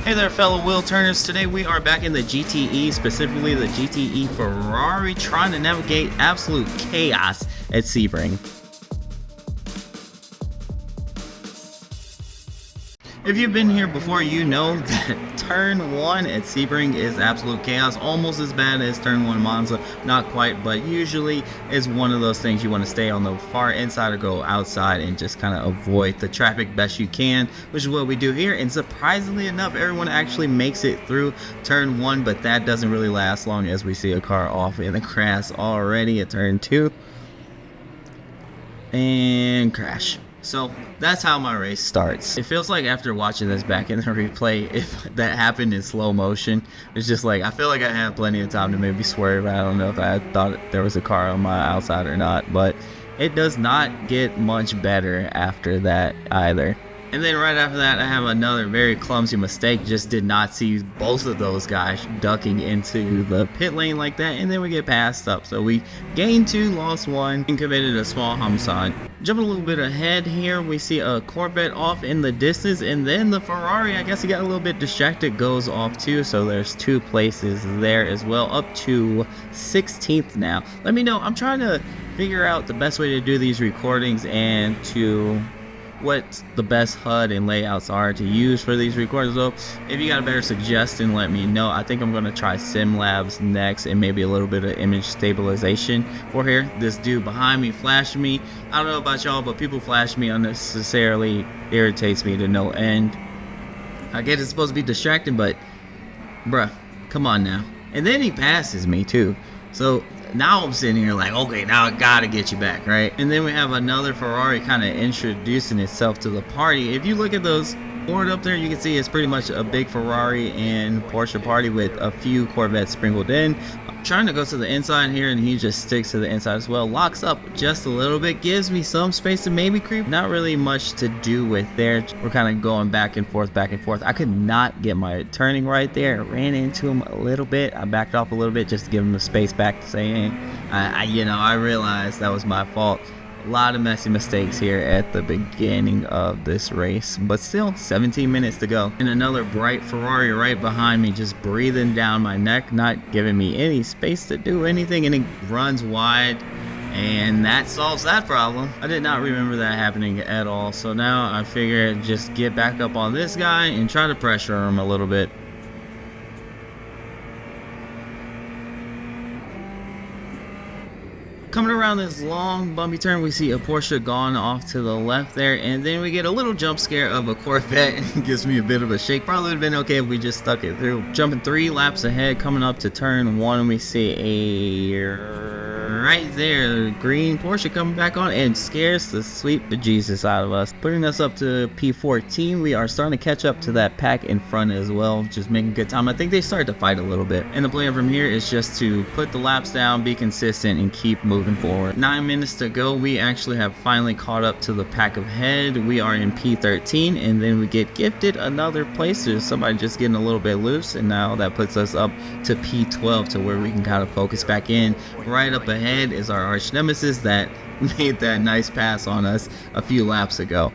Hey there fellow wheel turners, today we are back in the GTE, specifically the GTE Ferrari, trying to navigate absolute chaos at Sebring. If you've been here before, you know that turn 1 at Sebring is absolute chaos, almost as bad as turn 1 Monza, not quite, but usually is one of those things you want to stay on the far inside or go outside and just kind of avoid the traffic best you can, which is what we do here. And surprisingly enough, everyone actually makes it through turn 1, but that doesn't really last long as we see a car off in the grass already at turn 2 and crash. So that's how my race starts. It feels like after watching this back in the replay, if that happened in slow motion, it's just like I feel like I had plenty of time to maybe swerve. I don't know if I thought there was a car on my outside or not, but it does not get much better after that either. And then right after that, I have another very clumsy mistake. Just did not see both of those guys ducking into the pit lane like that, and then we get passed up. So we gained 2, lost 1, and committed a small homicide. Jumping a little bit ahead here, we see a Corvette off in the distance, and then the Ferrari, I guess he got a little bit distracted, goes off too. So there's 2 places there as well, up to 16th now. Let me know. I'm trying to figure out the best way to do these recordings and to what the best HUD and layouts are to use for these recordings. So if you got a better suggestion, let me know. I think I'm going to try SimLabs next, and maybe a little bit of image stabilization for here. This dude behind me flashed me. I don't know about y'all, but people flash me unnecessarily irritates me to no end. I get it's supposed to be distracting, but bruh, come on now. And then he passes me too. So now I'm sitting here like, okay, now I gotta get you back, right? And then we have another Ferrari kind of introducing itself to the party. If you look at those board up there, you can see it's pretty much a big Ferrari and Porsche party with a few Corvettes sprinkled in. I'm trying to go to the inside here, and he just sticks to the inside as well. Locks up just a little bit, gives me some space to maybe creep. Not really much to do with there. We're kind of going back and forth, back and forth. I could not get my turning right there. Ran into him a little bit. I backed off a little bit just to give him the space back to say, hey, I realized that was my fault. A lot of messy mistakes here at the beginning of this race, but still 17 minutes to go. And another bright Ferrari right behind me, just breathing down my neck, not giving me any space to do anything, and it runs wide, and that solves that problem. I did not remember that happening at all, so now I figure just get back up on this guy and try to pressure him a little bit. Coming around this long bumpy turn, we see a Porsche gone off to the left there, and then we get a little jump scare of a Corvette. It gives me a bit of a shake. Probably would have been okay if we just stuck it through. Jumping 3 laps ahead, coming up to turn 1, we see a right there green Porsche coming back on and scares the sweet bejesus out of us, putting us up to P14. We are starting to catch up to that pack in front as well, just making good time. I think they started to fight a little bit, and the plan from here is just to put the laps down, be consistent, and keep moving forward. 9 minutes to go. We actually have finally caught up to the pack ahead. We are in P13, and then we get gifted another place. There's somebody just getting a little bit loose, and now that puts us up to P12, to where we can kind of focus back in. Right up ahead is our arch nemesis that made that nice pass on us a few laps ago.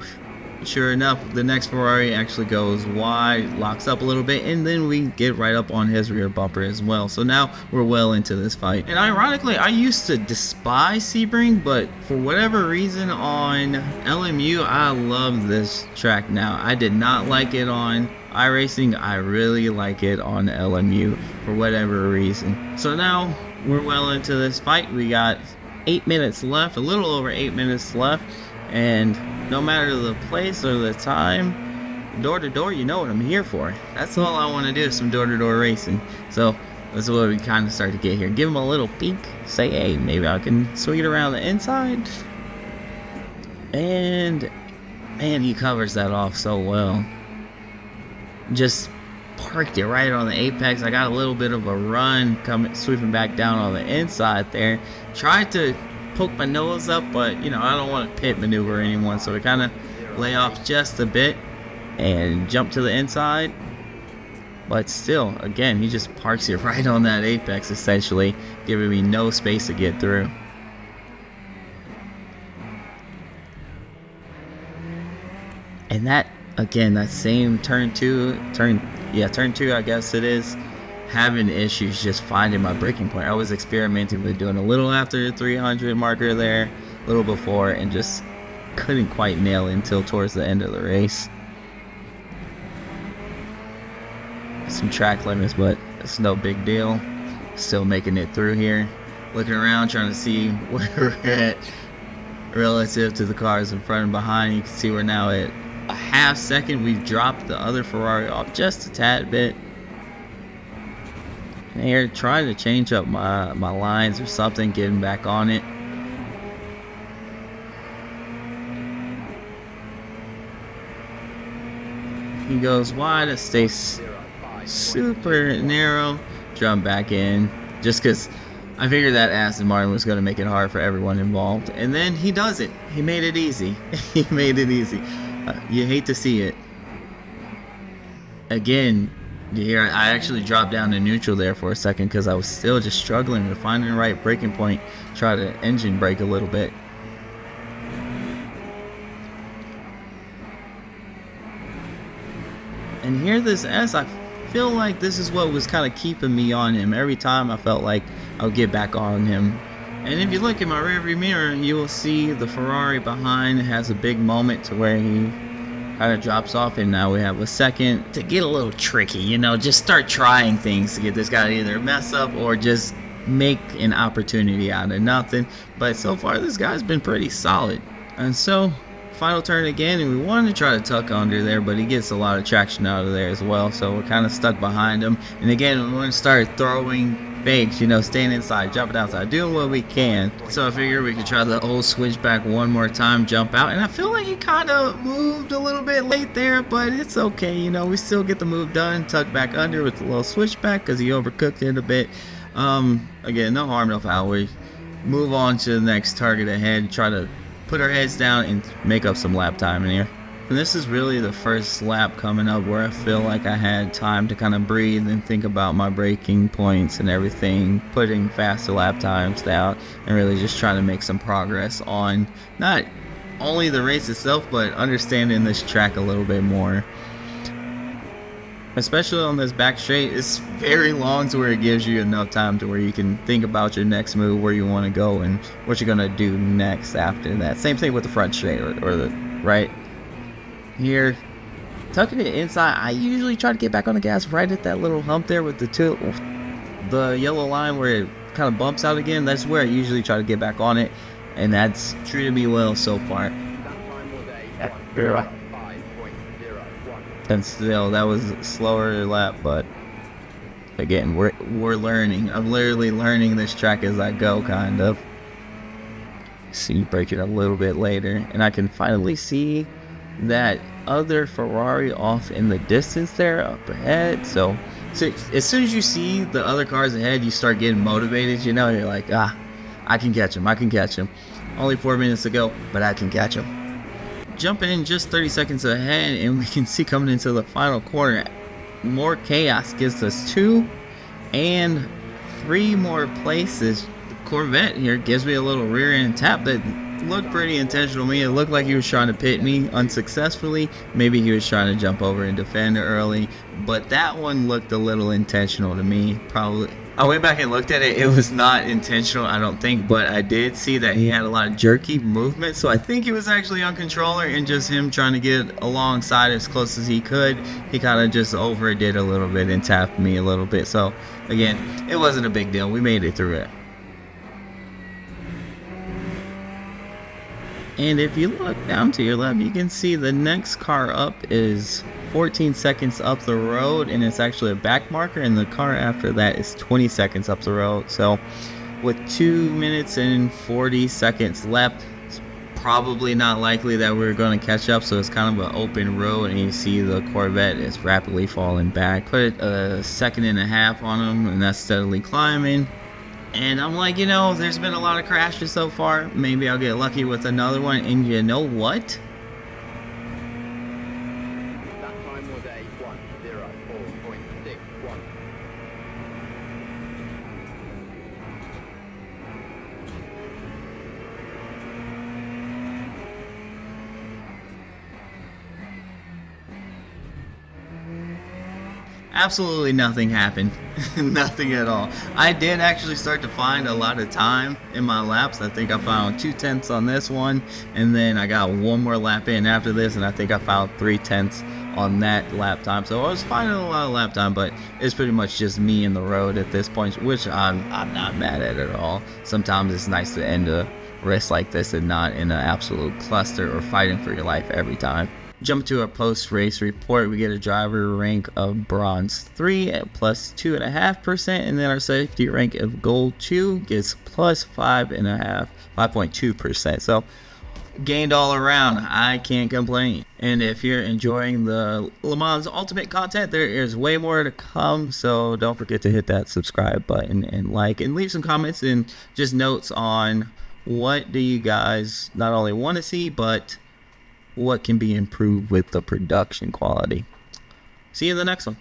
Sure enough, the next Ferrari actually goes wide, locks up a little bit, and then we get right up on his rear bumper as well. So now we're well into this fight. And ironically, I used to despise Sebring, but for whatever reason on LMU, I love this track now. I did not like it on iRacing. I really like it on LMU for whatever reason. So now we're well into this fight. We got 8 minutes left, a little over 8 minutes left. And no matter the place or the time, door to door, you know what I'm here for. That's all I want to do, is some door to door racing. So that's what we kind of start to get here. Give him a little peek, say, hey, maybe I can swing it around the inside. And man, he covers that off so well. Just parked it right on the apex. I got a little bit of a run coming, sweeping back down on the inside there. Tried to poke my nose up, but I don't want to pit maneuver anyone, so we kind of lay off just a bit and jump to the inside. But still, again, he just parks it right on that apex, essentially giving me no space to get through. And that Again, that same turn two, I guess it is, having issues just finding my breaking point. I was experimenting with doing a little after the 300 marker there, a little before, and just couldn't quite nail it until towards the end of the race. Some track limits, but it's no big deal. Still making it through here. Looking around, trying to see where we're at relative to the cars in front and behind. You can see we're now at a half second. We've dropped the other Ferrari off just a tad bit. And here, trying to change up my lines or something, getting back on it. He goes wide, it stays super narrow. Jump back in, just because I figured that Aston Martin was going to make it hard for everyone involved. And then he does it. He made it easy. He made it easy. You hate to see it. Again, here I actually dropped down to neutral there for a second because I was still just struggling with finding the right braking point. Try to engine brake a little bit. And here this S, I feel like this is what was kind of keeping me on him. Every time I felt like I would get back on him. And if you look in my rearview mirror, you will see the Ferrari behind has a big moment to where he kind of drops off, and now we have a second to get a little tricky, you know, just start trying things to get this guy to either mess up or just make an opportunity out of nothing. But so far this guy's been pretty solid. And so final turn again, and we wanted to try to tuck under there, but he gets a lot of traction out of there as well, so we're kind of stuck behind him. And again, we want to start throwing fakes, you know, staying inside, jumping outside, doing what we can. So I figured we could try the old switchback one more time, jump out, and I feel like he kind of moved a little bit late there, but it's okay, you know, we still get the move done. Tuck back under with the little switchback because he overcooked it a bit. Again, no harm, no foul. We move on to the next target ahead, try to put our heads down and make up some lap time in here. And this is really the first lap coming up where I feel like I had time to kind of breathe and think about my braking points and everything, putting faster lap times down, and really just trying to make some progress on not only the race itself, but understanding this track a little bit more. Especially on this back straight, it's very long to where it gives you enough time to where you can think about your next move, where you want to go, and what you're going to do next after that. Same thing with the front straight or the right. Here, tucking it inside, I usually try to get back on the gas right at that little hump there with the yellow line where it kind of bumps out again. That's where I usually try to get back on it, and that's treated me well so far. And still, that was a slower lap, but again, we're learning. I'm literally learning this track as I go, kind of. See, break it a little bit later, and I can finally see that other Ferrari off in the distance there up ahead. So as soon as you see the other cars ahead, you start getting motivated, you know. You're like, I can catch him, only 4 minutes to go, but I can catch him. Jumping in just 30 seconds ahead, and we can see coming into the final corner, more chaos gives us 2 and 3 more places. The Corvette here gives me a little rear end tap that looked pretty intentional to me. It looked like he was trying to pit me unsuccessfully. Maybe he was trying to jump over and defend early, but that one looked a little intentional to me. Probably I went back and looked at it. It was not intentional, I don't think, but I did see that he had a lot of jerky movement, so I think he was actually on controller and just him trying to get alongside as close as he could. He kind of just overdid a little bit and tapped me a little bit. So again, it wasn't a big deal. We made it through it. And if you look down to your left, you can see the next car up is 14 seconds up the road, and it's actually a back marker, and the car after that is 20 seconds up the road. So with 2 minutes and 40 seconds left, it's probably not likely that we're going to catch up. So it's kind of an open road, and you see the Corvette is rapidly falling back. Put a second and a half on him, and that's steadily climbing. And I'm like, you know, there's been a lot of crashes so far. Maybe I'll get lucky with another one. And you know what? That time was a 1:04.61. absolutely nothing happened. Nothing at all. I did actually start to find a lot of time in my laps. I think I found 2/10 on this one, and then I got one more lap in after this, and I think I found 3/10 on that lap time. So I was finding a lot of lap time, but it's pretty much just me in the road at this point, which I'm not mad at all. Sometimes it's nice to end a race like this and not in an absolute cluster or fighting for your life every time. Jump to our post-race report. We get a driver rank of bronze 3 at plus 2.5%, and then our safety rank of gold 2 gets plus 5.2%. So gained all around. I can't complain. And if you're enjoying the Le Mans Ultimate content, there is way more to come, so don't forget to hit that subscribe button and like, and leave some comments and just notes on what do you guys not only want to see, but what can be improved with the production quality. See you in the next one.